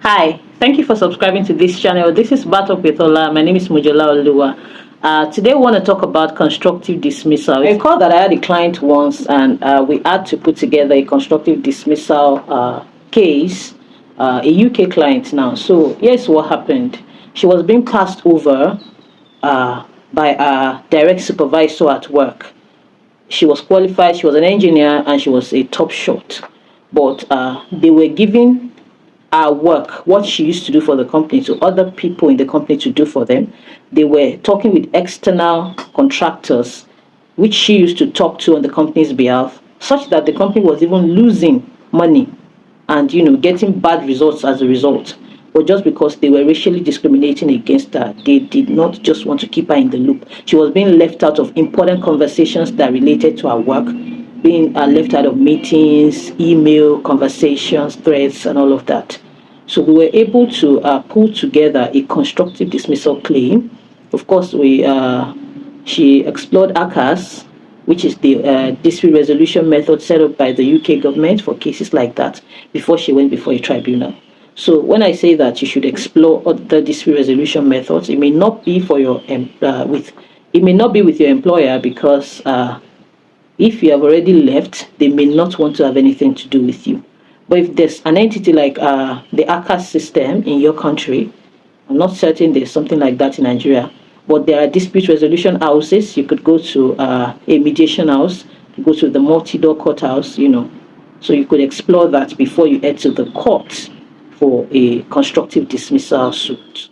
Hi, thank you for subscribing to this channel. This is Battle with Ola. My name is Mujola Oluwa. Today we want to talk about constructive dismissal. I recall that I had a client once and we had to put together a constructive dismissal case, a UK client now. So here's what happened. She was being passed over by a direct supervisor at work. She was qualified, she was an engineer, and she was a top shot. But they were giving her work, what she used to do for the company, to other people in the company to do for them. They were talking with external contractors, which she used to talk to on the company's behalf, such that the company was even losing money and getting bad results as a result. But just because they were racially discriminating against her, they did not just want to keep her in the loop. She was being left out of important conversations that related to her work, being left out of meetings, email conversations, threads, and all of that. So we were able to pull together a constructive dismissal claim. Of course, she explored ACAS, which is the dispute resolution method set up by the UK government for cases like that, before she went before a tribunal. So when I say that you should explore other dispute resolution methods, it may not be for your it may not be with your employer, because if you have already left, they may not want to have anything to do with you. But if there's an entity like the ACAS system in your country, I'm not certain there's something like that in Nigeria, but there are dispute resolution houses. You could go to a mediation house, go to the multi-door courthouse, so you could explore that before you head to the court for a constructive dismissal suit.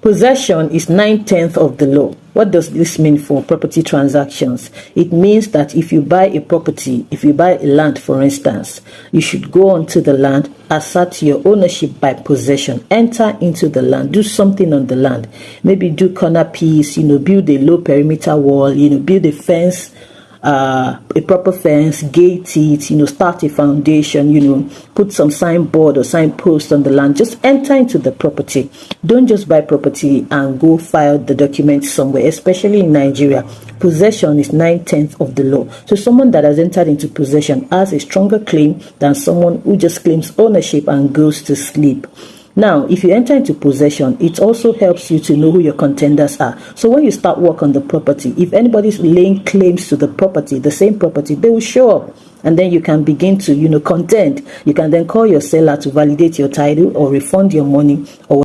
Possession is 9/10 of the law. What does this mean for property transactions? It means that if you buy a property, if you buy a land, for instance, you should go onto the land, assert your ownership by possession, enter into the land, do something on the land. Maybe do corner piece, build a low perimeter wall, build a fence, a proper fence, gate it, start a foundation, put some signboard or signpost on the land. Just enter into the property. Don't just buy property and go file the documents somewhere, especially in Nigeria. Possession is 9/10 of the law. So someone that has entered into possession has a stronger claim than someone who just claims ownership and goes to sleep. Now, if you enter into possession, it also helps you to know who your contenders are. So when you start work on the property, if anybody's laying claims to the property, the same property, they will show up. And then you can begin to, contend. You can then call your seller to validate your title or refund your money. Or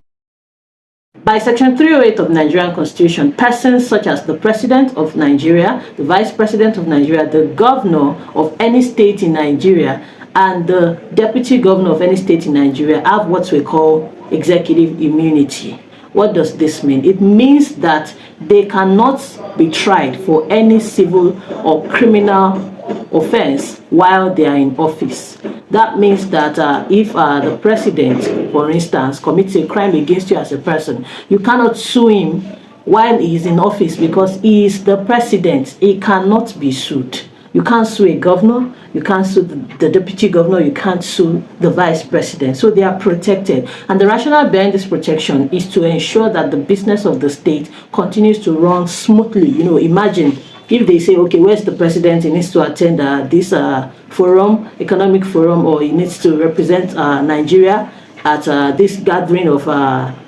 by Section 308 of the Nigerian Constitution, persons such as the President of Nigeria, the Vice President of Nigeria, the Governor of any state in Nigeria, and the Deputy Governor of any state in Nigeria have what we call executive immunity. What does this mean? It means that they cannot be tried for any civil or criminal offense while they are in office. That means that if the president, for instance, commits a crime against you as a person, you cannot sue him while he is in office, because he is the president. He cannot be sued. You can't sue a governor, you can't sue the deputy governor, you can't sue the vice president. So they are protected. And the rationale behind this protection is to ensure that the business of the state continues to run smoothly. Imagine if they say, okay, where's the president? He needs to attend this forum, economic forum, or he needs to represent Nigeria at this gathering of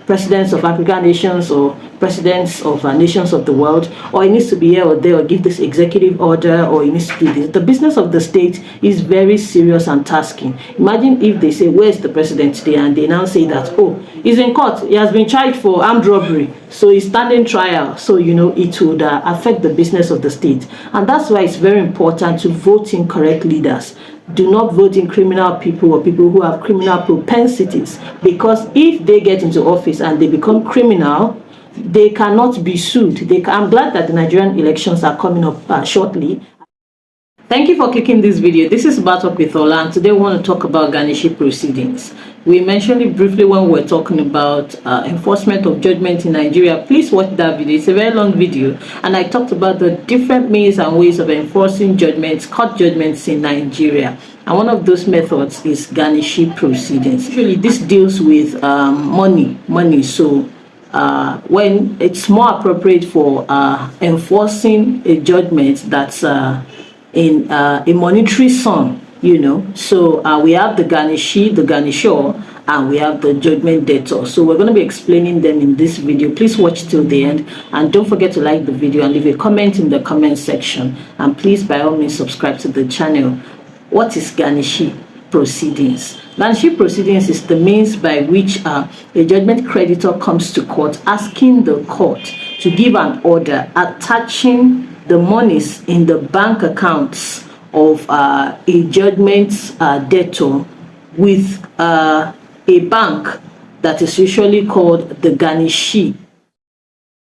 presidents of African nations or presidents of nations of the world, or he needs to be here or there, or give this executive order, or he needs to do this. The business of the state is very serious and tasking. Imagine if they say, where's the president today? And they now say that, oh, he's in court, he has been charged for armed robbery, so he's standing trial. So it would affect the business of the state. And that's why it's very important to vote in correct leaders. Do not vote in criminal people or people who have criminal propensities, because if they get into office and they become criminal, they cannot be sued. I'm glad that the Nigerian elections are coming up shortly. Thank you for clicking this video. This is Battle with Ola, and today we want to talk about garnishee proceedings. We mentioned it briefly when we were talking about enforcement of judgment in Nigeria. Please watch that video. It's a very long video, and I talked about the different means and ways of enforcing judgments, court judgments in Nigeria. And one of those methods is garnishee proceedings. Usually this deals with money. So when it's more appropriate for enforcing a judgment that's in a monetary sum, So we have the garnishee, the garnisher, and we have the judgment debtor. So we're going to be explaining them in this video. Please watch till the end, and don't forget to like the video and leave a comment in the comment section, and please by all means subscribe to the channel. What is garnishee proceedings? Garnishee proceedings is the means by which a judgment creditor comes to court asking the court to give an order attaching the monies in the bank accounts of a judgment debtor with a bank that is usually called the garnishee.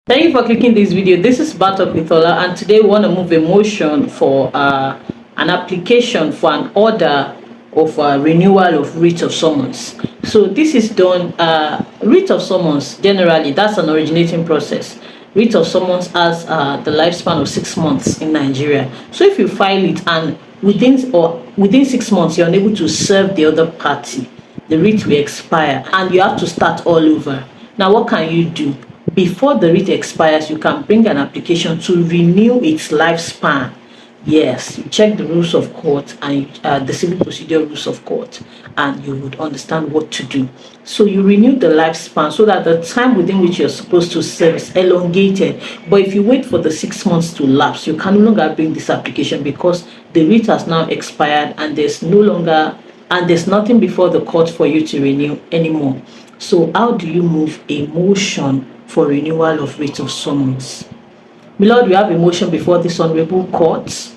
Thank you for clicking this video. This is Batok with Ola, and today we want to move a motion for an application for an order of renewal of writ of summons. So this is done, writ of summons generally, that's an originating process. Writ of summons has the lifespan of 6 months in Nigeria. So if you file it and within 6 months you're unable to serve the other party, the writ will expire and you have to start all over. Now what can you do? Before the writ expires, you can bring an application to renew its lifespan. Yes, you check the rules of court and the civil procedure rules of court, and you would understand what to do. So you renew the lifespan so that the time within which you're supposed to serve is elongated. But if you wait for the 6 months to lapse, you can no longer bring this application because the writ has now expired and there's nothing before the court for you to renew anymore. So how do you move a motion for renewal of writ of summons? My Lord, we have a motion before this honorable court.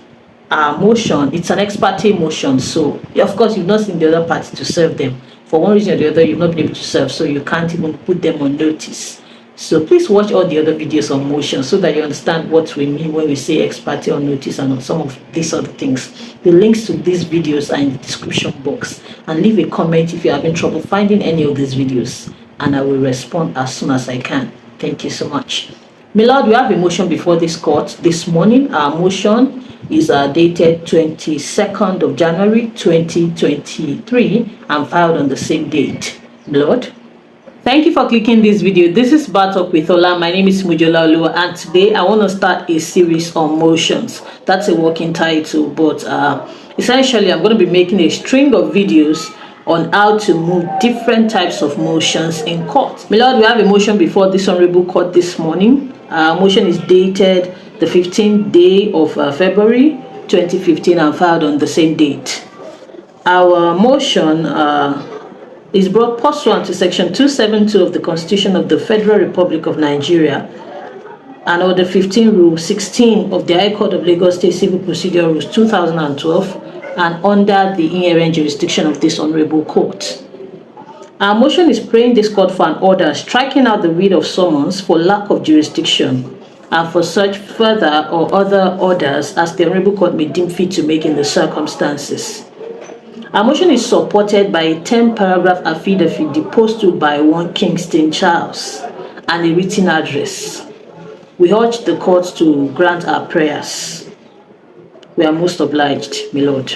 Motion, it's an ex parte motion, so of course you've not seen the other party to serve them. For one reason or the other, you've not been able to serve, so you can't even put them on notice. So please watch all the other videos on motion so that you understand what we mean when we say ex parte on notice and on some of these other things. The links to these videos are in the description box, and leave a comment if you're having trouble finding any of these videos, and I will respond as soon as I can. Thank you so much. My Lord, we have a motion before this court this morning. Our motion is dated 22nd of January 2023 and filed on the same date. My Lord, thank you for clicking this video. This is Batok with Ola. My name is Mujola Oluwa, and today I want to start a series on motions. That's a working title, but essentially I'm going to be making a string of videos on how to move different types of motions in court. My Lord, we have a motion before this honorable court this morning. Motion is dated the 15th day of February 2015 and filed on the same date. Our motion is brought pursuant to Section 272 of the Constitution of the Federal Republic of Nigeria and Order 15 Rule 16 of the High Court of Lagos State Civil Procedure Rules 2012 and under the inherent jurisdiction of this honorable court. Our motion is praying this court for an order striking out the writ of summons for lack of jurisdiction and for such further or other orders as the honorable court may deem fit to make in the circumstances. Our motion is supported by a 10-paragraph affidavit deposed to by one Kingston Charles and a written address. We urge the court to grant our prayers. We are most obliged, my Lord.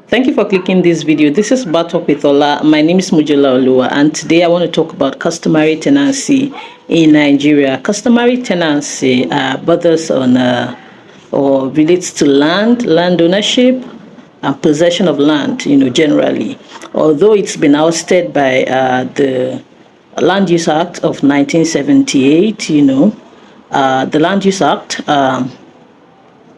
Thank you for clicking this video. This is Batok with Ola. My name is Mujola Oluwa, and today I want to talk about customary tenancy in Nigeria. Customary tenancy bothers on or relates to land ownership and possession of land, generally. Although it's been ousted by the Land Use Act of 1978, the Land Use Act,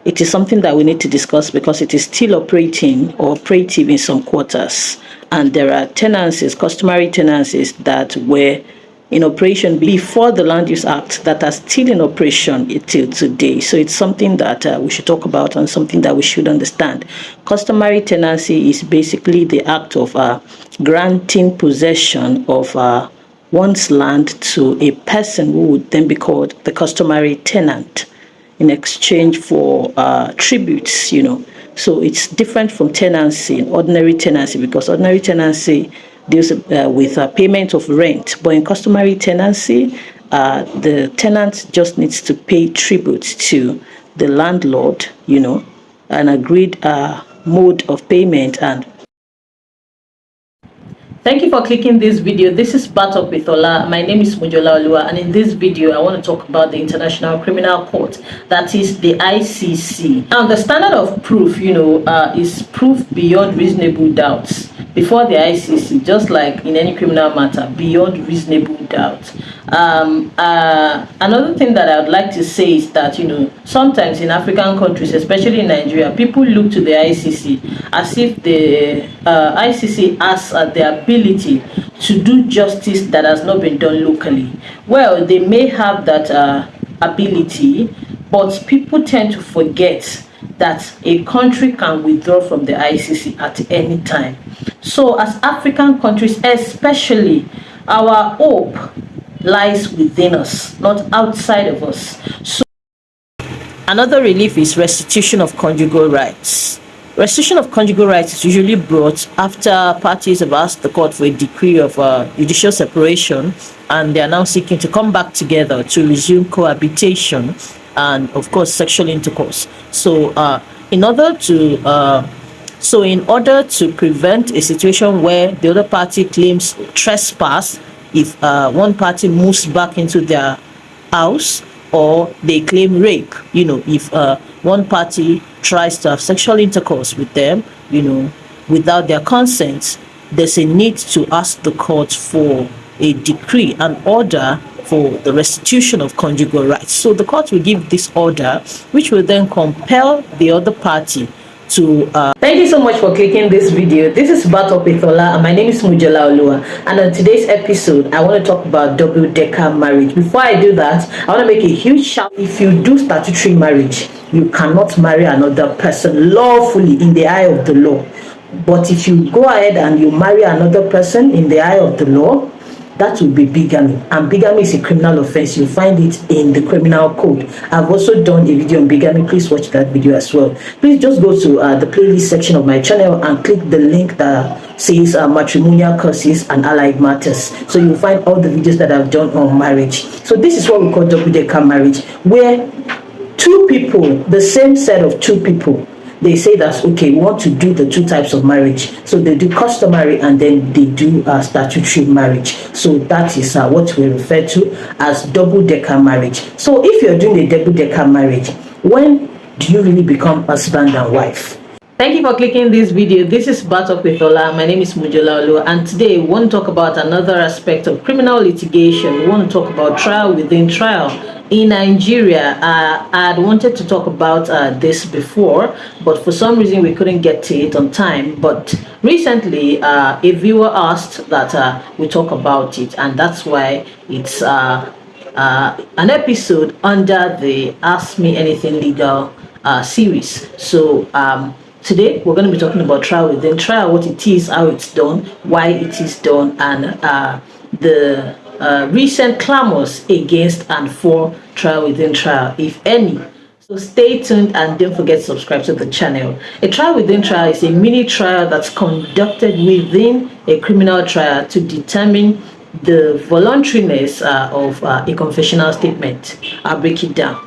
it is something that we need to discuss because it is still operative in some quarters. And there are tenancies, customary tenancies that were in operation before the Land Use Act that are still in operation till today. So it's something that we should talk about and something that we should understand. Customary tenancy is basically the act of granting possession of one's land to a person who would then be called the customary tenant in exchange for tributes, So it's different from tenancy, ordinary tenancy, because ordinary tenancy deals with payment of rent. But in customary tenancy, the tenant just needs to pay tribute to the landlord, an agreed mode of payment. And Thank you for clicking this video. This is Battle with Ola. My name is Mujola Olua, and in this video, I want to talk about the International Criminal Court, that is the ICC. Now, the standard of proof, is proof beyond reasonable doubts before the ICC, just like in any criminal matter, beyond reasonable doubt. Another thing that I would like to say is that, sometimes in African countries, especially in Nigeria, people look to the ICC as if the ICC has the ability to do justice that has not been done locally. Well, they may have that ability, but people tend to forget that a country can withdraw from the ICC at any time. So as African countries, especially, our hope lies within us, not outside of us. So another relief is restitution of conjugal rights. Restitution of conjugal rights is usually brought after parties have asked the court for a decree of judicial separation, and they are now seeking to come back together to resume cohabitation and, of course, sexual intercourse. So in order to prevent a situation where the other party claims trespass, if one party moves back into their house, or they claim rape, if one party tries to have sexual intercourse with them, without their consent, there's a need to ask the court for a decree, an order for the restitution of conjugal rights. So the court will give this order, which will then compel the other party to thank you so much for clicking this video. This is Battle with Ola, and my name is Mujola Olua, and on today's episode I want to talk about double-decker marriage. Before I do that, I want to make a huge shout. If you do statutory marriage, you cannot marry another person lawfully in the eye of the law. But if you go ahead and you marry another person in the eye of the law, that will be bigamy, and bigamy is a criminal offense. You'll find it in the criminal code. I've also done a video on bigamy. Please watch that video as well. Please just go to the playlist section of my channel and click the link that says matrimonial curses and allied matters. So you'll find all the videos that I've done on marriage. So this is what we call double-decker marriage, where two people, the same set of two people, they say that, okay, we want to do the two types of marriage. So they do customary and then they do statutory marriage. So that is what we refer to as double-decker marriage. So if you're doing a double-decker marriage, when do you really become husband and wife? Thank you for clicking this video. This is Battle with Ola. My name is Mujola Olua, and today we want to talk about another aspect of criminal litigation. We want to talk about trial within trial. In Nigeria, I had wanted to talk about this before, but for some reason we couldn't get to it on time. But recently, a viewer asked that we talk about it, and that's why it's an episode under the Ask Me Anything Legal series. So today we're going to be talking about trial within trial, what it is, how it's done, why it is done, and the recent clamors against and for trial within trial, if any. So stay tuned and don't forget to subscribe to the channel. A trial within trial is a mini trial that's conducted within a criminal trial to determine the voluntariness of a confessional statement. I'll break it down.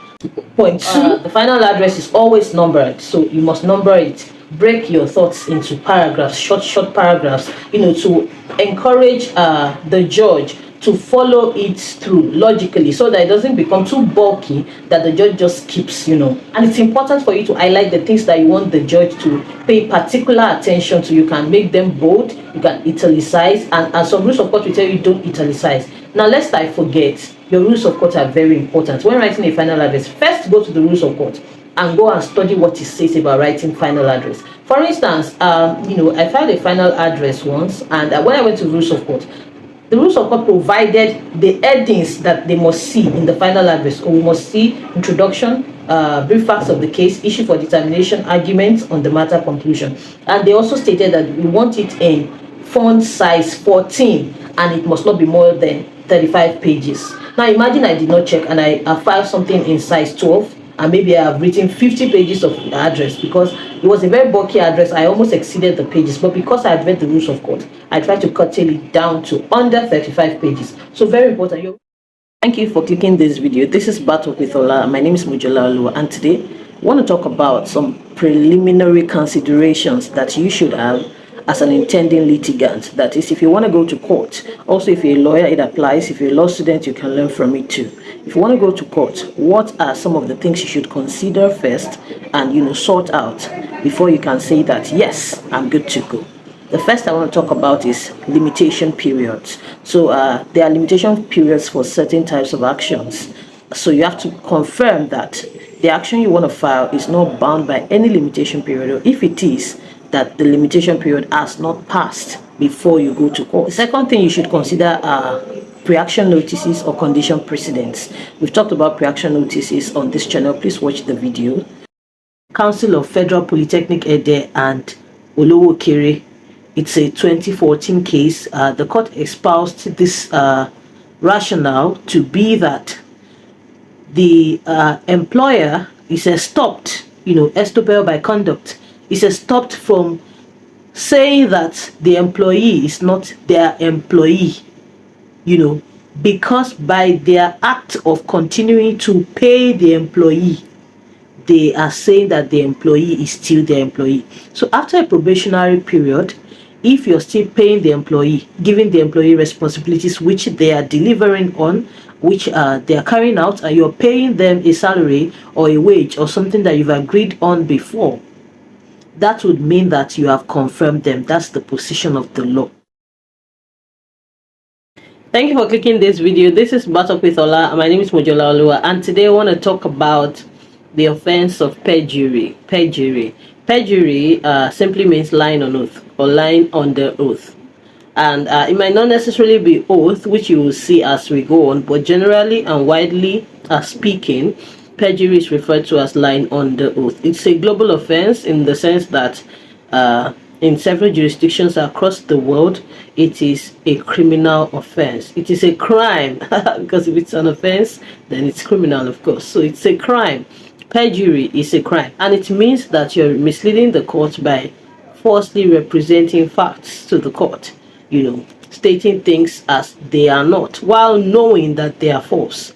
Point two, the final address is always numbered, so you must number it. Break your thoughts into paragraphs, short paragraphs, to encourage the judge to follow it through logically, so that it doesn't become too bulky that the judge just skips, And it's important for you to highlight the things that you want the judge to pay particular attention to. You can make them bold, you can italicize, and some rules of court will tell you don't italicize. Now, lest I forget, your rules of court are very important. When writing a final address, first go to the rules of court and go and study what it says about writing final address. For instance, I filed a final address once, and when I went to rules of court, the rules of court provided the headings that they must see in the final address. Or we must see introduction, brief facts of the case, issue for determination, arguments on the matter, conclusion. And they also stated that we want it in font size 14, and it must not be more than 35 pages. Now imagine I did not check and I filed something in size 12, and maybe I have written 50 pages of address because it was a very bulky address. I almost exceeded the pages, but because I had read the rules of court, I tried to curtail it down to under 35 pages. So very important. Thank you for clicking this video. This is Battle with Ola. My name is Mujola Olua, and today I want to talk about some preliminary considerations that you should have as an intending litigant. That is, if you want to go to court, also if you're a lawyer, it applies. If you're a law student, you can learn from it too. If you want to go to court, what are some of the things you should consider first and sort out before you can say that, yes, I'm good to go? The first I want to talk about is limitation periods. So there are limitation periods for certain types of actions. So you have to confirm that the action you want to file is not bound by any limitation period, or if it is, that the limitation period has not passed before you go to court. The second thing you should consider are pre-action notices or condition precedents. We've talked about pre-action notices on this channel. Please watch the video. Council of Federal Polytechnic Ede and Olowo Kere. It's a 2014 case. The court espoused this rationale to be that the employer is stopped, estoppel by conduct, is stopped from saying that the employee is not their employee, because by their act of continuing to pay the employee, they are saying that the employee is still their employee. So after a probationary period, if you're still paying the employee, giving the employee responsibilities which they are delivering on, which they are carrying out, and you're paying them a salary or a wage or something that you've agreed on before, that would mean that you have confirmed them. That's the position of the law. Thank you for clicking this video. This is Batok with Ola. My name is Mojola Olua, and today I want to talk about the offense of perjury. Perjury simply means lying on oath or lying under oath, and it might not necessarily be oath, which you will see as we go on, but generally and widely speaking, perjury is referred to as lying under oath. It's a global offense in the sense that in several jurisdictions across the world, it is a criminal offense. It is a crime because if it's an offense, then it's criminal, of course. So it's a crime. Perjury is a crime, and it means that you're misleading the court by falsely representing facts to the court, stating things as they are not, while knowing that they are false.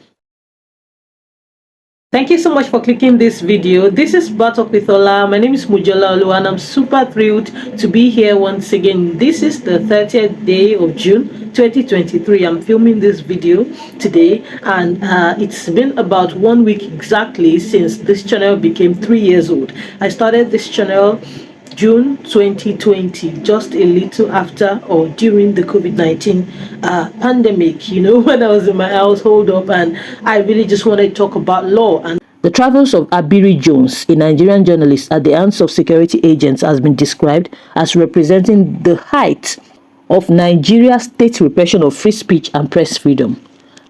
Thank you so much for clicking this video. This is Batok with Ola. My name is Mojola Olua, and I'm super thrilled to be here once again. This is the 30th day of June 2023. I'm filming this video today, and it's been about 1 week exactly since this channel became 3 years old. I started this channel June 2020, just a little after or during the COVID-19 pandemic, when I was in my household up, and I really just wanted to talk about law. And the travels of Abiri Jones, a Nigerian journalist at the hands of security agents, has been described as representing the height of Nigeria's state repression of free speech and press freedom.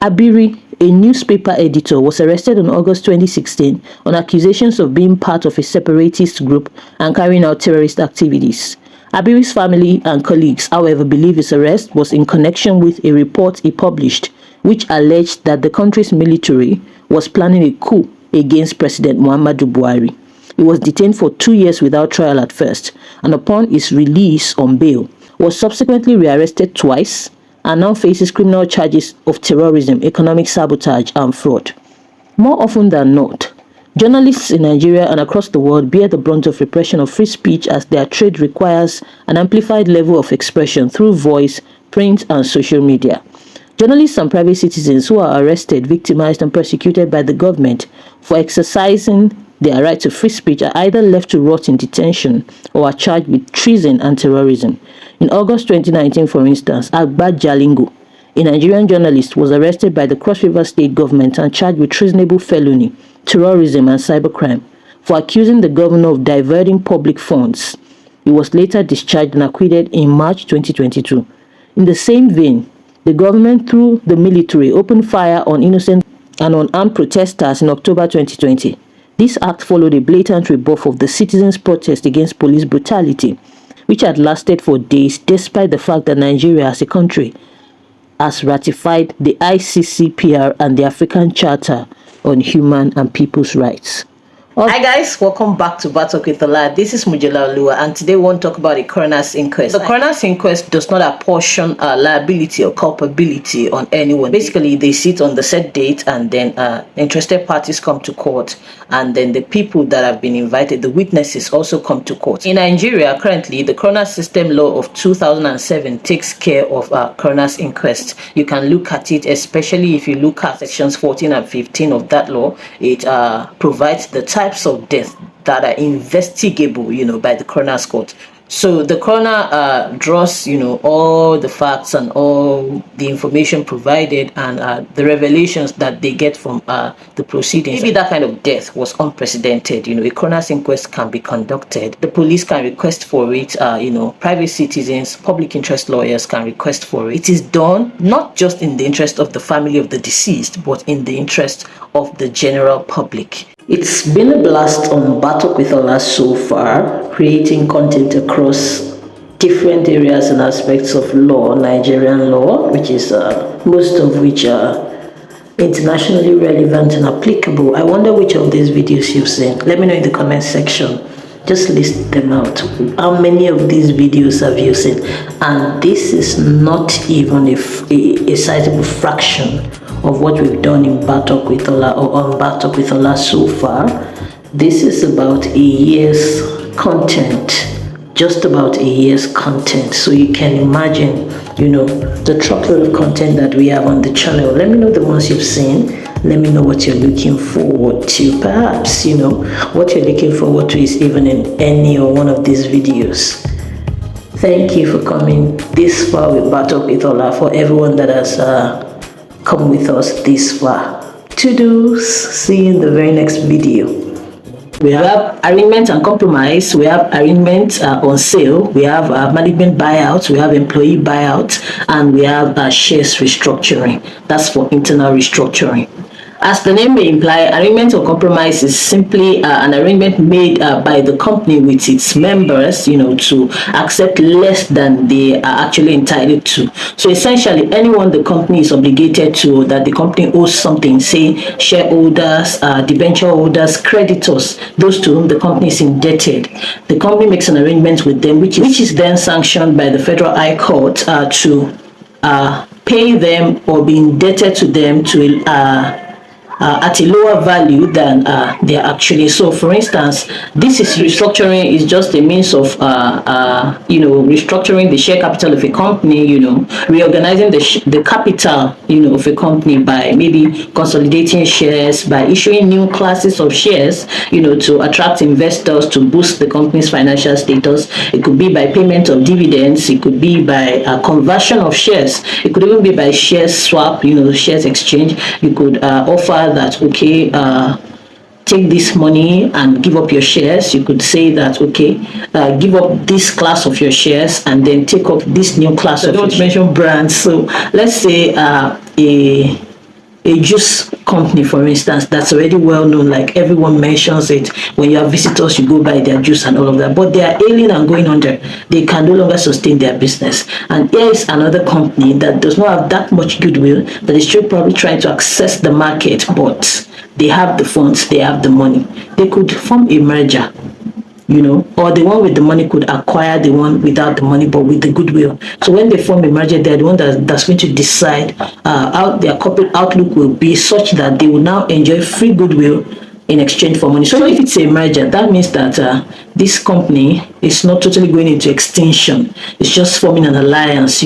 Abiri, a newspaper editor, was arrested in August 2016 on accusations of being part of a separatist group and carrying out terrorist activities. Abiri's family and colleagues, however, believe his arrest was in connection with a report he published, which alleged that the country's military was planning a coup against President Muhammadu Buhari. He was detained for 2 years without trial at first, and upon his release on bail, was subsequently rearrested twice, and now faces criminal charges of terrorism, economic sabotage, and fraud. More often than not, journalists in Nigeria and across the world bear the brunt of repression of free speech, as their trade requires an amplified level of expression through voice, print, and social media. Journalists and private citizens who are arrested, victimized, and persecuted by the government for exercising their right to free speech are either left to rot in detention or are charged with treason and terrorism. In August 2019, for instance, Agba Jalingo, a Nigerian journalist, was arrested by the Cross River State government and charged with treasonable felony, terrorism, and cybercrime for accusing the governor of diverting public funds. He was later discharged and acquitted in March 2022. In the same vein, the government, through the military, opened fire on innocent and unarmed protesters in October 2020. This act followed a blatant rebuff of the citizens' protest against police brutality, which had lasted for days despite the fact that Nigeria as a country has ratified the ICCPR and the African Charter on Human and People's Rights. Hi guys, welcome back to Battle with Ola. This is Mujola Olua, and today we want to talk about the coroner's inquest. The coroner's inquest does not apportion liability or culpability on anyone. Basically, they sit on the set date, and then interested parties come to court, and then the people that have been invited, the witnesses, also come to court. In Nigeria, currently, the coroner's system law of 2007 takes care of coroner's inquest. You can look at it, especially if you look at sections 14 and 15 of that law. It provides the types of death that are investigable, by the coroner's court. So the coroner draws, all the facts and all the information provided and the revelations that they get from the proceedings. Maybe that kind of death was unprecedented. A coroner's inquest can be conducted. The police can request for it. Private citizens, public interest lawyers can request for it. It is done not just in the interest of the family of the deceased, but in the interest of the general public. It's been a blast on Battle with Ola so far, creating content across different areas and aspects of law, Nigerian law, which is most of which are internationally relevant and applicable. I wonder which of these videos you've seen. Let me know in the comment section. Just list them out. How many of these videos have you seen? And this is not even a sizable fraction of what we've done in Battle with Ola or on Battle with Ola so far. This is about a year's content, just about a year's content. So you can imagine, the truckload of content that we have on the channel. Let me know the ones you've seen. Let me know what you're looking forward to. Perhaps, what you're looking forward to is even in any or one of these videos. Thank you for coming this far with Battle with Ola. For everyone that has come with us this far. To-dos. See you in the very next video. We have arraignment and compromise. We have arraignment on sale. We have management buyout. We have employee buyout, and we have shares restructuring. That's for internal restructuring. As the name may imply, arraignment or compromise is simply an arrangement made by the company with its members, to accept less than they are actually entitled to. So essentially, anyone the company is obligated to, that the company owes something, say shareholders, debenture holders, creditors, those to whom the company is indebted, the company makes an arrangement with them, which is then sanctioned by the Federal High Court to pay them or be indebted to them to at a lower value than they are actually. So for instance, this is restructuring is just a means of restructuring the share capital of a company, reorganizing the capital of a company by maybe consolidating shares, by issuing new classes of shares to attract investors, to boost the company's financial status. It could be by payment of dividends, it could be by conversion of shares, it could even be by share swap, shares exchange. You could offer that, okay, take this money and give up your shares. You could say that, okay, give up this class of your shares and then take up this new class of your shares. Don't mention brands. So let's say a juice company, for instance, that's already well known, like everyone mentions it. When you have visitors, you go buy their juice and all of that, but they are ailing and going under. They can no longer sustain their business. And here is another company that does not have that much goodwill, that is still probably trying to access the market, but they have the funds, they have the money. They could form a merger, or the one with the money could acquire the one without the money but with the goodwill. So when they form a merger, they're the one that's going to decide how their corporate outlook will be, such that they will now enjoy free goodwill in exchange for money. So if it's a merger, that means that this company is not totally going into extinction. It's just forming an alliance,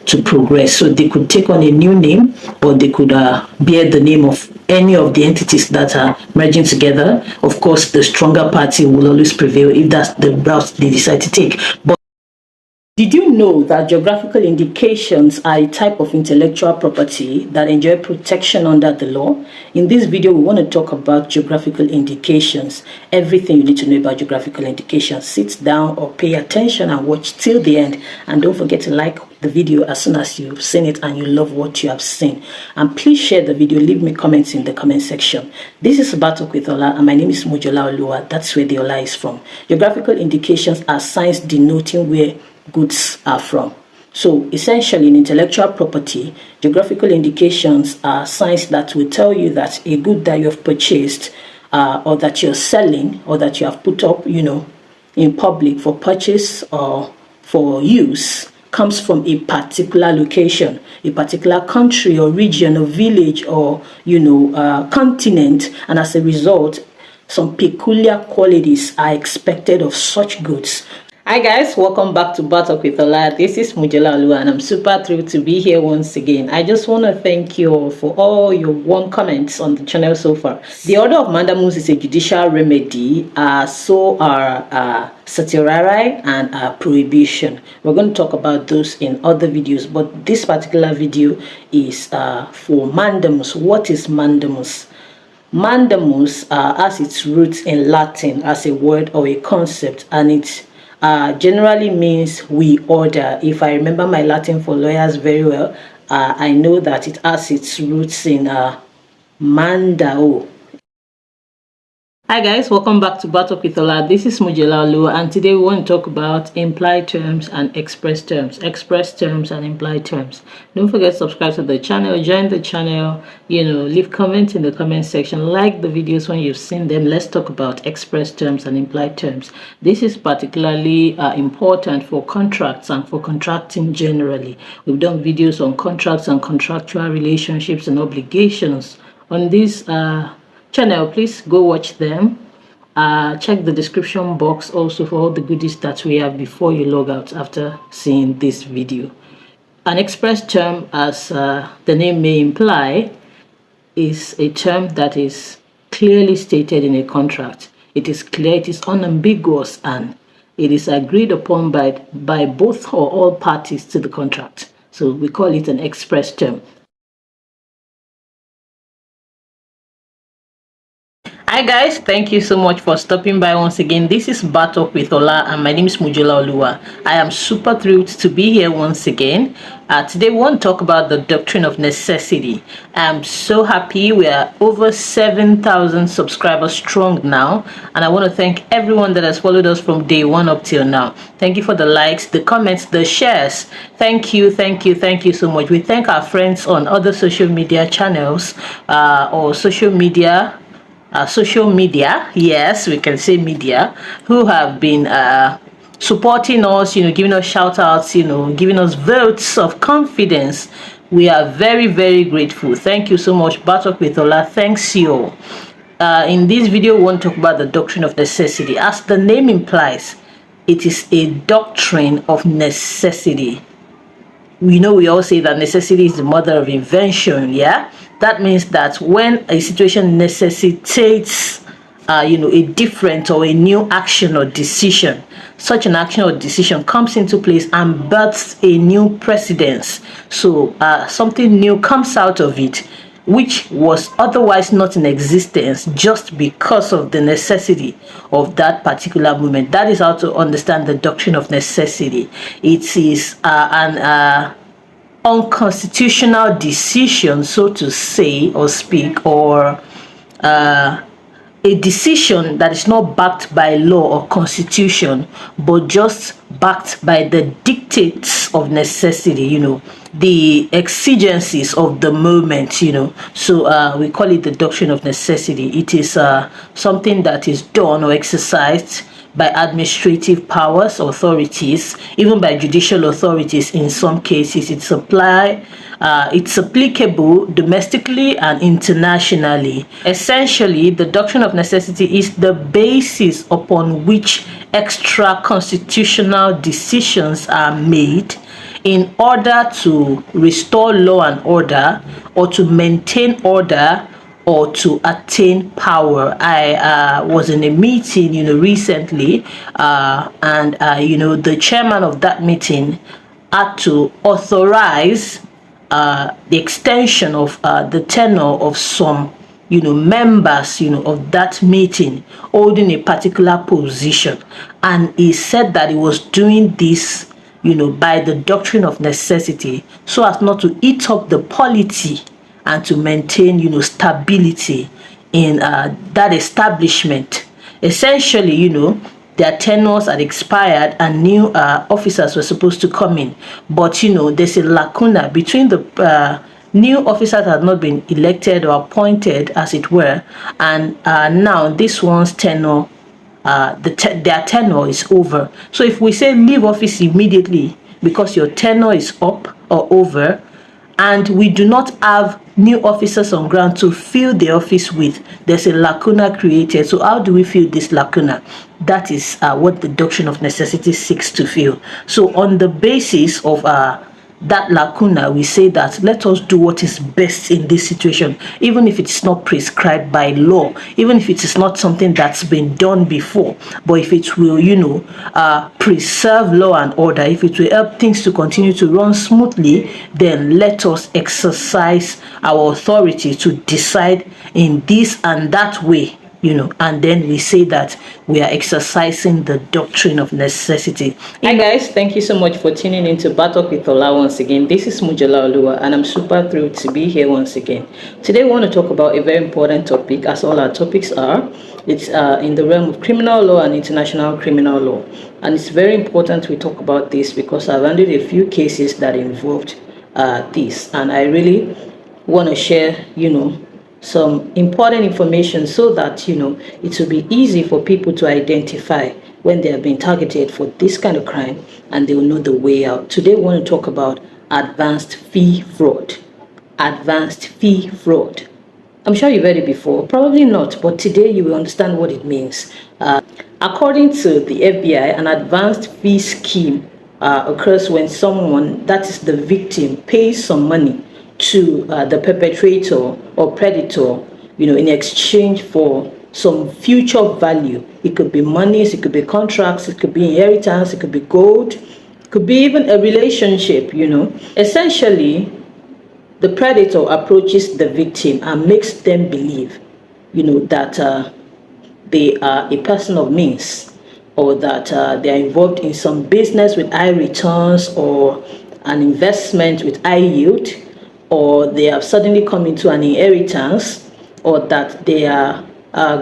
to progress. So they could take on a new name, or they could bear the name of any of the entities that are merging together. Of course, the stronger party will always prevail if that's the route they decide to take. But did you know that geographical indications are a type of intellectual property that enjoy protection under the law? In this video, we want to talk about geographical indications. Everything you need to know about geographical indications. Sit down or pay attention and watch till the end. And don't forget to like the video as soon as you've seen it and you love what you have seen. And please share the video. Leave me comments in the comment section. This is Battle with Ola, and my name is Mujola Olua. That's where the Ola is from. Geographical indications are signs denoting where goods are from. So essentially, in intellectual property, geographical indications are signs that will tell you that a good that you have purchased or that you're selling or that you have put up, in public for purchase or for use comes from a particular location, a particular country or region or village or, continent, and as a result, some peculiar qualities are expected of such goods. Hi guys, welcome back to Battle with Ola. This is Mujela Olu and I'm super thrilled to be here once again. I just want to thank you all for all your warm comments on the channel so far. The order of mandamus is a judicial remedy, so are certiorari and prohibition. We're going to talk about those in other videos, but this particular video is for mandamus. What is mandamus? Mandamus has its roots in Latin as a word or a concept, and it generally means we order. If I remember my Latin for lawyers very well, I know that it has its roots in mandao. Hi guys, welcome back to Battle with Ola. This is Mujela Olu, and today we want to talk about implied terms and express terms. Express terms and implied terms. Don't forget to subscribe to the channel, join the channel, leave comments in the comment section, like the videos when you've seen them. Let's talk about express terms and implied terms. This is particularly important for contracts and for contracting generally. We've done videos on contracts and contractual relationships and obligations on this channel. Please go watch them. Check the description box also for all the goodies that we have before you log out after seeing this video. An express term, as the name may imply, is a term that is clearly stated in a contract. It is clear, it is unambiguous, and it is agreed upon by both or all parties to the contract. So we call it an express term. Hi guys, thank you so much for stopping by once again. This is Battle with Ola and my name is Mujela Oluwa. I am super thrilled to be here once again. Today we want to talk about the doctrine of necessity. I'm so happy we are over 7,000 subscribers strong now, and I want to thank everyone that has followed us from day one up till now. Thank you for the likes, the comments, the shares. Thank you so much. We thank our friends on other social media channels or social media, yes, we can say media, who have been supporting us, giving us shout outs, giving us votes of confidence. We are very, very grateful. Thank you so much. Battle with Ola, thanks you. In this video, we want to talk about the doctrine of necessity. As the name implies, it is a doctrine of necessity. We all say that necessity is the mother of invention. Yeah, that means that when a situation necessitates a different or a new action or decision, such an action or decision comes into place and births a new precedence. So something new comes out of it, which was otherwise not in existence just because of the necessity of that particular moment. That is how to understand the doctrine of necessity. It is an unconstitutional decision, so to say or speak, or a decision that is not backed by law or constitution, but just backed by the dictates of necessity, the exigencies of the moment, So we call it the doctrine of necessity. It is something that is done or exercised by administrative powers, authorities, even by judicial authorities in some cases. It's applicable domestically and internationally. Essentially, the doctrine of necessity is the basis upon which extra constitutional decisions are made in order to restore law and order, or to maintain order, or to attain power. I was in a meeting, recently, and the chairman of that meeting had to authorize the extension of the tenure of some members of that meeting holding a particular position, and he said that he was doing this by the doctrine of necessity, so as not to eat up the polity and to maintain stability in that establishment. Essentially, their tenures had expired and new officers were supposed to come in, but there's a lacuna between the new officers have not been elected or appointed, as it were, and now this one's tenure, their tenure is over. So if we say leave office immediately because your tenure is up or over, and we do not have new officers on ground to fill the office with, there's a lacuna created. So how do we fill this lacuna? That is what the doctrine of necessity seeks to fill. So on the basis of that lacuna, we say that let us do what is best in this situation, even if it's not prescribed by law, even if it is not something that's been done before, but if it will, preserve law and order, if it will help things to continue to run smoothly, then let us exercise our authority to decide in this and that way, and then we say that we are exercising the doctrine of necessity. Hi guys, thank you so much for tuning into Battle with Ola once again. This is Mujala Olua, and I'm super thrilled to be here once again. Today I want to talk about a very important topic, as all our topics are. It's in the realm of criminal law and international criminal law, and it's very important we talk about this because I've handled a few cases that involved this, and I really want to share, some important information so that it will be easy for people to identify when they have been targeted for this kind of crime, and they will know the way out. Today we want to talk about advanced fee fraud. Advanced fee fraud. I'm sure you've heard it before, probably not, but today you will understand what it means. According to the FBI, an advanced fee scheme occurs when someone, that is the victim, pays some money to the perpetrator or predator, in exchange for some future value. It could be monies, it could be contracts, it could be inheritance, it could be gold, it could be even a relationship. Essentially, the predator approaches the victim and makes them believe, that they are a person of means, or that they are involved in some business with high returns or an investment with high yield, or they have suddenly come into an inheritance, or that they are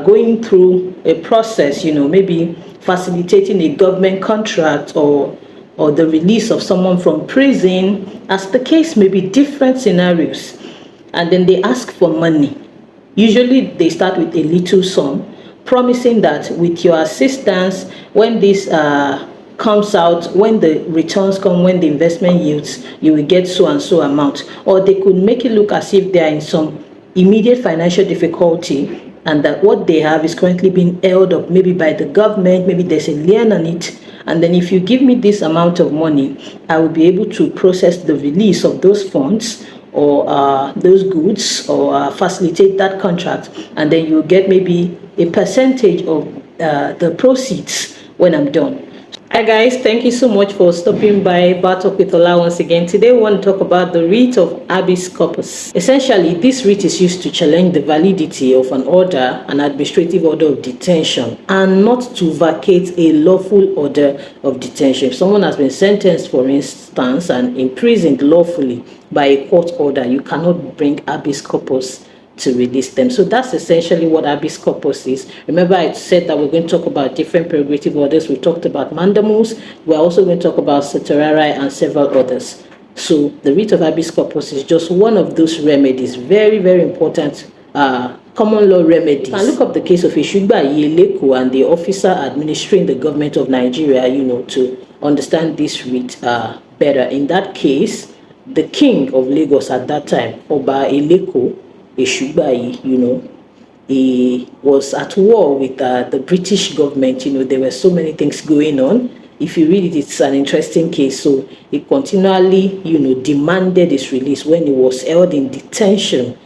going through a process, maybe facilitating a government contract or the release of someone from prison, as the case may be, different scenarios. And then they ask for money. Usually they start with a little sum, promising that with your assistance, when this comes out, when the returns come, when the investment yields, you will get so and so amount. Or they could make it look as if they are in some immediate financial difficulty, and that what they have is currently being held up maybe by the government, maybe there's a lien on it, and then if you give me this amount of money, I will be able to process the release of those funds or those goods, or facilitate that contract, and then you get maybe a percentage of the proceeds when I'm done. Hi guys, thank you so much for stopping by Battle with Ola once again. Today we want to talk about the writ of habeas corpus. Essentially, this writ is used to challenge the validity of an order, an administrative order of detention, and not to vacate a lawful order of detention. If someone has been sentenced, for instance, and imprisoned lawfully by a court order, you cannot bring habeas corpus to release them. So that's essentially what habeas corpus is. Remember, I said that we're going to talk about different prerogative orders. We talked about mandamus. We're also going to talk about certiorari and several others. So the writ of habeas corpus is just one of those remedies, very, very important common law remedies. You can look up the case of Ishugba Yeleko and the officer administering the government of Nigeria, to understand this writ better. In that case, the king of Lagos at that time, Oba Eleko Ishugbayi, he was at war with the British government. There were so many things going on. If you read it, it's an interesting case. So he continually, demanded his release when he was held in detention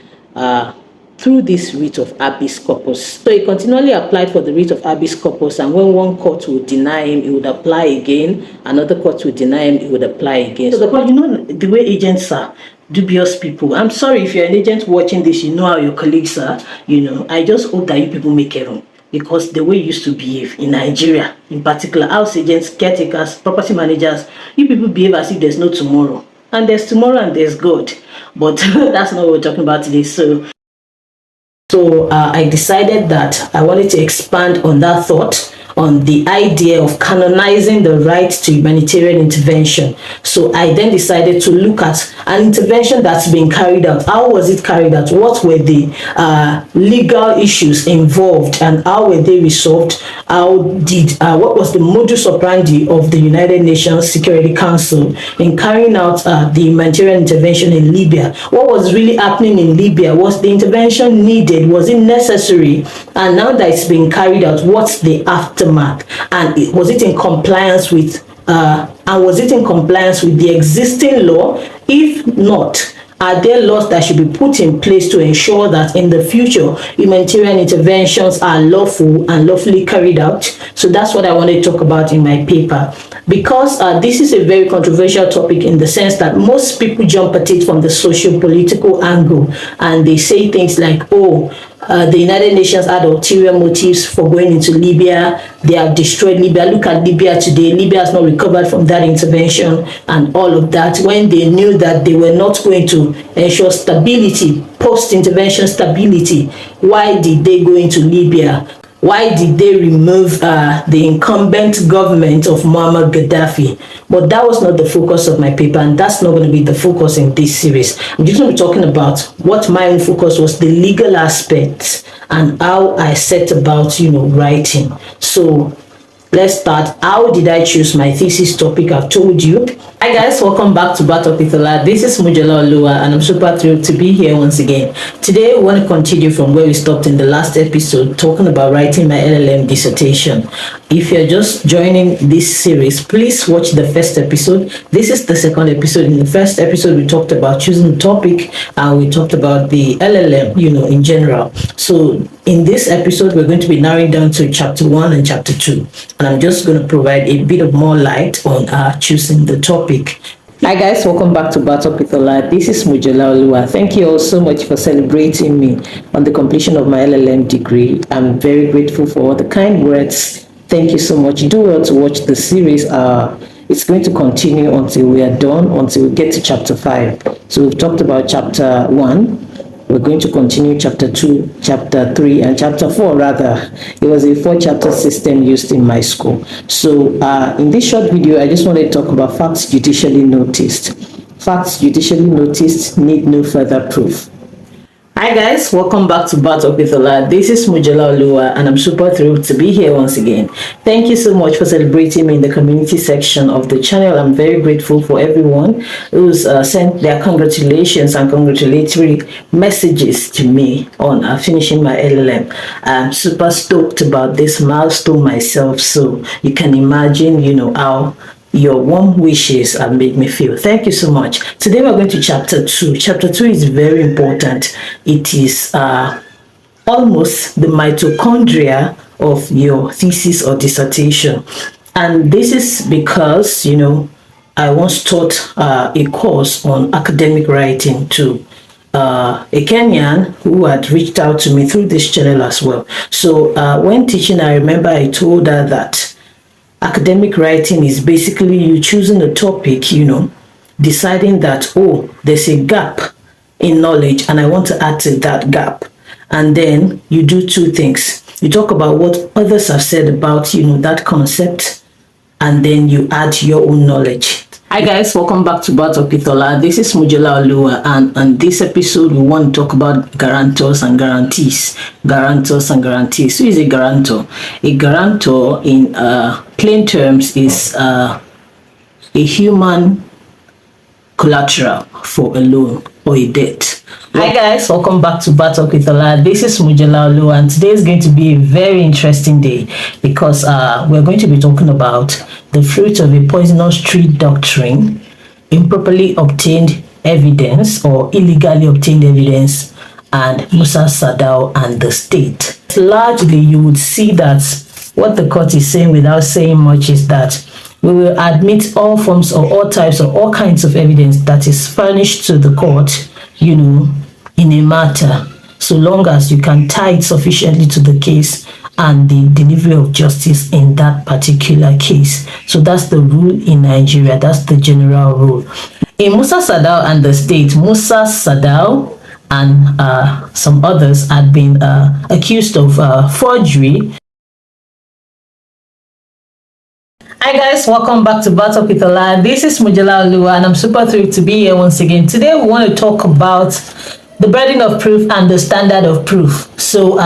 through this writ of habeas corpus. So he continually applied for the writ of habeas corpus, and when one court would deny him, he would apply again. Another court would deny him, he would apply again. So the way agents are, dubious people. I'm sorry if you're an agent watching this, you know how your colleagues are. I just hope that you people make it wrong, because the way you used to behave in Nigeria, in particular, house agents, caretakers, property managers, you people behave as if there's no tomorrow. And there's tomorrow and there's God. But that's not what we're talking about today. So I decided that I wanted to expand on that thought on the idea of canonizing the right to humanitarian intervention. So I then decided to look at an intervention that's been carried out. How was it carried out? What were the legal issues involved, and how were they resolved? What was the modus operandi of the United Nations Security Council in carrying out the humanitarian intervention in Libya? What was really happening in Libya? Was the intervention needed? Was it necessary? And now that it's been carried out, what's the aftermath? And was it in compliance with the existing law? If not, are there laws that should be put in place to ensure that in the future humanitarian interventions are lawful and lawfully carried out? So that's what I want to talk about in my paper, because this is a very controversial topic in the sense that most people jump at it from the socio-political angle, and they say things like, oh, the United Nations had ulterior motives for going into Libya. They have destroyed Libya. Look at Libya today. Libya has not recovered from that intervention and all of that, when they knew that they were not going to ensure stability, post-intervention stability. Why did they go into Libya? Why did they remove the incumbent government of Muammar Gaddafi? But that was not the focus of my paper, and that's not going to be the focus in this series. I'm just going to be talking about what my own focus was, the legal aspects, and how I set about, writing. So let's start. How did I choose my thesis topic? I've told you. Hi guys, welcome back to Battle with Ola. This is Mujala Olua, and I'm super thrilled to be here once again. Today we want to continue from where we stopped in the last episode, talking about writing my LLM dissertation. If you're just joining this series, please watch the first episode. This is the second episode. In the first episode, we talked about choosing the topic, and we talked about the LLM, in general. So in this episode, we're going to be narrowing down to chapter 1 and chapter 2. And I'm just going to provide a bit of more light on choosing the topic. Hi guys, welcome back to Battle with Ola. This is Mujala Olua. Thank you all so much for celebrating me on the completion of my LLM degree. I'm very grateful for all the kind words. Thank you so much. Do well to watch the series. It's going to continue until we are done, until we get to chapter 5. So we've talked about chapter 1. We're going to continue chapter 2, chapter 3, and chapter 4 rather. It was a 4-chapter system used in my school. So in this short video, I just want to talk about facts judicially noticed. Facts judicially noticed need no further proof. Hi guys, welcome back to Battle with Ola. This is Mujala Olua, and I'm super thrilled to be here once again. Thank you so much for celebrating me in the community section of the channel. I'm very grateful for everyone who's sent their congratulations and congratulatory messages to me on finishing my LLM. I'm super stoked about this milestone myself, so you can imagine, how your warm wishes have made me feel. Thank you so much. Today we're going to chapter 2. Chapter 2 is very important. It is almost the mitochondria of your thesis or dissertation. And this is because, I once taught a course on academic writing to a Kenyan who had reached out to me through this channel as well. So when teaching, I remember I told her that academic writing is basically you choosing a topic, deciding that, oh, there's a gap in knowledge and I want to add to that gap. And then you do two things. You talk about what others have said about, that concept, and then you add your own knowledge. Hi guys, welcome back to Battle with Ola. This is Mujala Olua, and on this episode we want to talk about guarantors and guarantees. Guarantors and guarantees. Who is a guarantor? A guarantor in plain terms is a human collateral for a loan or a debt. Hi guys, welcome back to Battle with Ola. This is Mujala Olua, and today is going to be a very interesting day because we're going to be talking about the fruit of a poisonous tree doctrine, improperly obtained evidence or illegally obtained evidence, and Musa Sadao and the state. Largely, you would see that what the court is saying without saying much is that we will admit all forms or all types or all kinds of evidence that is furnished to the court, in a matter, so long as you can tie it sufficiently to the case and the delivery of justice in that particular case. So that's the rule in Nigeria. That's the general rule. In Musa Sadao and the state, Musa Sadao and some others had been accused of forgery Hi guys, welcome back to Battle with Ola. This is Mujala Olua and I'm super thrilled to be here once again. Today we want to talk about the burden of proof and the standard of proof. So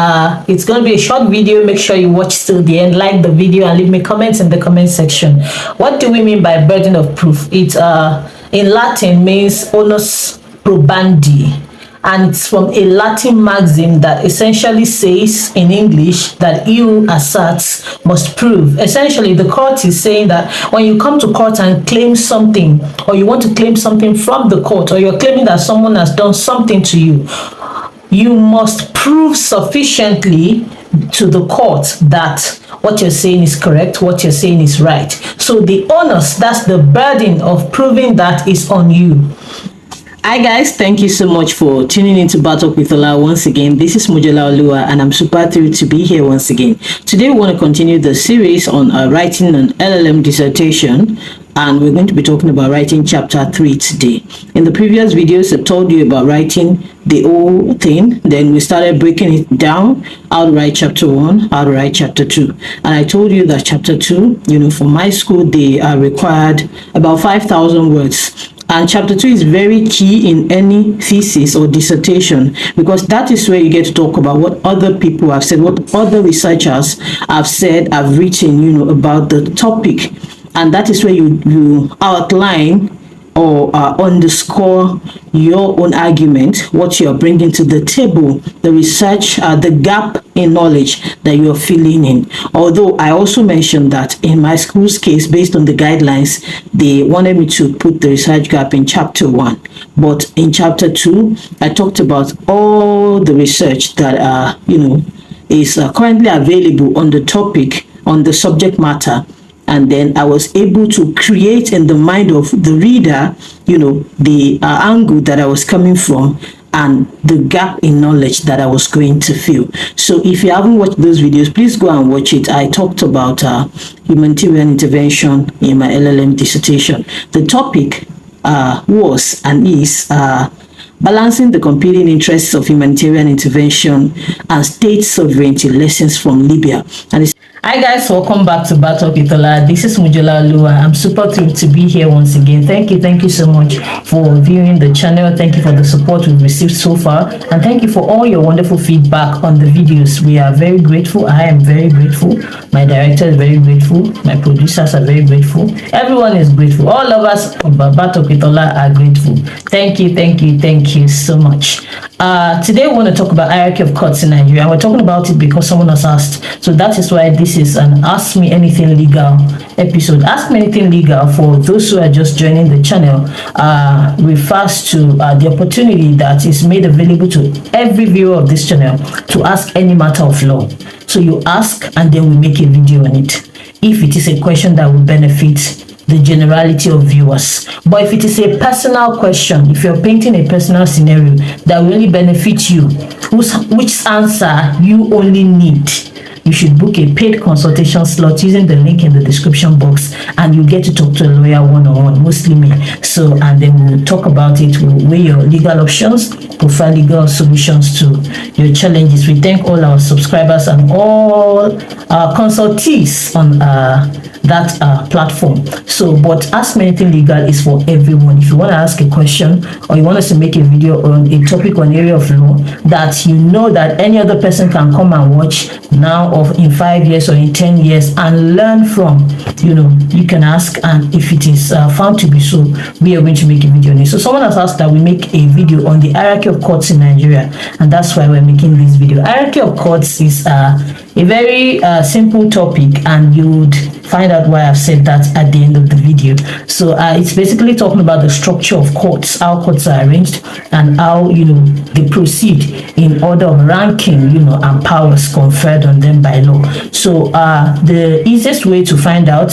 it's going to be a short video. Make sure you watch till the end, like the video and leave me comments in the comment section. What do we mean by burden of proof? It's in Latin means onus probandi. And it's from a Latin maxim that essentially says in English that he who asserts must prove. Essentially, the court is saying that when you come to court and claim something, or you want to claim something from the court, or you're claiming that someone has done something to you, you must prove sufficiently to the court that what you're saying is correct, what you're saying is right. So the onus, that's the burden of proving that, is on you. Hi guys, thank you so much for tuning into Battle with Ola once again. This is Mujala Olua and I'm super thrilled to be here once again. Today we want to continue the series on writing an LLM dissertation, and we're going to be talking about writing chapter 3 today. In the previous videos I told you about writing the whole thing, then we started breaking it down, how to write chapter 1, how to write chapter 2. And I told you that chapter 2, for my school they are required about 5,000 words. And chapter 2 is very key in any thesis or dissertation, because that is where you get to talk about what other people have said, what other researchers have said, have written, about the topic. And that is where you outline or underscore your own argument, what you're bringing to the table, the research, the gap in knowledge that you're filling in. Although I also mentioned that in my school's case, based on the guidelines, they wanted me to put the research gap in chapter 1. But in chapter 2, I talked about all the research that, is currently available on the topic, on the subject matter. And then I was able to create in the mind of the reader, the angle that I was coming from and the gap in knowledge that I was going to fill. So if you haven't watched those videos, please go and watch it. I talked about humanitarian intervention in my LLM dissertation. The topic was and is balancing the competing interests of humanitarian intervention and state sovereignty, lessons from Libya. And it's Hi guys, welcome back to Battle with Ola. This is Mujala Olua. I'm super thrilled to be here once again. Thank you so much for viewing the channel. Thank you for the support we've received so far, and thank you for all your wonderful feedback on the videos. We are very grateful. I am very grateful. My director is very grateful. My producers are very grateful. Everyone is grateful. All of us of Battle with Ola are grateful. Thank you so much. Today we want to talk about hierarchy of courts in Nigeria. We're talking about it because someone has asked. So that is why this is an Ask Me Anything Legal episode. Ask Me Anything Legal, for those who are just joining the channel, refers to the opportunity that is made available to every viewer of this channel to ask any matter of law. So you ask and then we make a video on it, if it is a question that will benefit the generality of viewers. But if it is a personal question, if you're painting a personal scenario that will only benefit you, which answer you only need, you should book a paid consultation slot using the link in the description box, and you get to talk to a lawyer one-on-one, mostly me. So, and then we'll talk about it. We'll weigh your legal options, provide legal solutions to your challenges. We thank all our subscribers and all our consultees on that platform. So, but Ask Me Anything Legal is for everyone. If you want to ask a question, or you want us to make a video on a topic or an area of law that you know that any other person can come and watch now, or in 5 years or in 10 years, and learn from, you can ask, and if it is found to be so, we are going to make a video on it. So someone has asked that we make a video on the hierarchy of courts in Nigeria, and that's why we're making this video. Hierarchy of courts is a very simple topic, and you would find out why I've said that at the end of the video. So it's basically talking about the structure of courts, how courts are arranged, and how they proceed in order of ranking, and powers conferred on them by law. So the easiest way to find out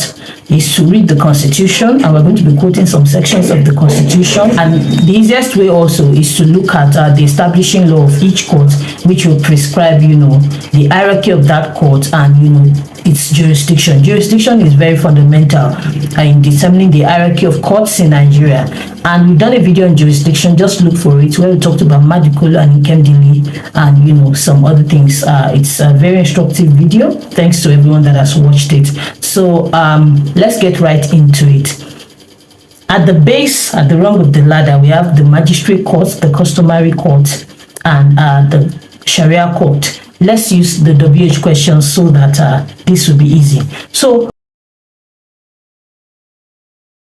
is to read the Constitution, and we're going to be quoting some sections of the Constitution. And the easiest way also is to look at the establishing law of each court, which will prescribe, the hierarchy of that court, and its jurisdiction. Jurisdiction is very fundamental in determining the hierarchy of courts in Nigeria. And we've done a video on jurisdiction, just look for it, where we talked about Madikolo and Ikemdili and some other things. It's a very instructive video. Thanks to everyone that has watched it. So let's get right into it. At the base, at the rung of the ladder, we have the magistrate court, the customary court, and the Sharia court. Let's use the WH questions so that this will be easy. So